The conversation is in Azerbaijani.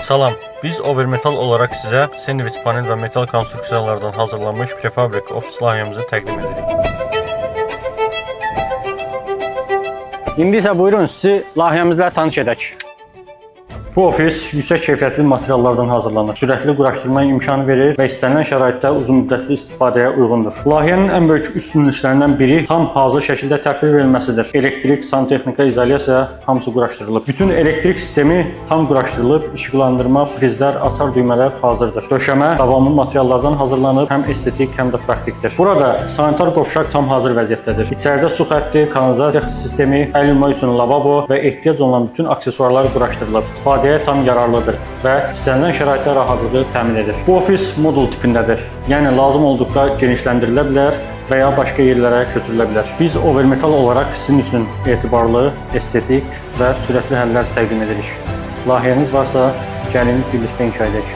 Salam, biz Overmetal olarak sizə sandviç panel və metal konstruksiyalardan hazırlanmış prefabrik ofis layihəmizi təqdim edirik. İndi isə buyurun sizi layihəmizlə tanış edək. Bu ofis yüksək keyfiyyətli materiallardan hazırlanır. Sürətli quraşdırma imkanı verir və istənilən şəraitdə uzun müddətli istifadəyə uyğundur. Layihənin ən böyük üstünlüklərindən biri tam hazır şəkildə təhvil verilməsidir. Elektrik, santexnika, izolyasiya hamısı quraşdırılıb. Bütün elektrik sistemi tam quraşdırılıb, işıqlandırma, prizlər, açar düymələr hazırdır. Döşəmə davamlı materiallardan hazırlanıb, həm estetik, həm də praktikdir. Burada sanitar qovşaq tam hazır vəziyyətdədir. İçəridə su xətti, kanalizasiya sistemi, əl yumaq üçün lavabo və ehtiyac olunan bütün aksesuarlar quraşdırılıb. İstifadəyə tam yararlıdır və istənilən şəraitdə rahatlığı təmin edir. Bu ofis modul tipindədir. Yəni lazım olduqda genişləndirilə bilər və ya başqa yerlərə köçürülə bilər. Biz Overmetal olaraq sizin üçün etibarlı, estetik və sürətli həllər təqdim edirik. Layihəniz varsa, gəlin birlikdə inşa edək.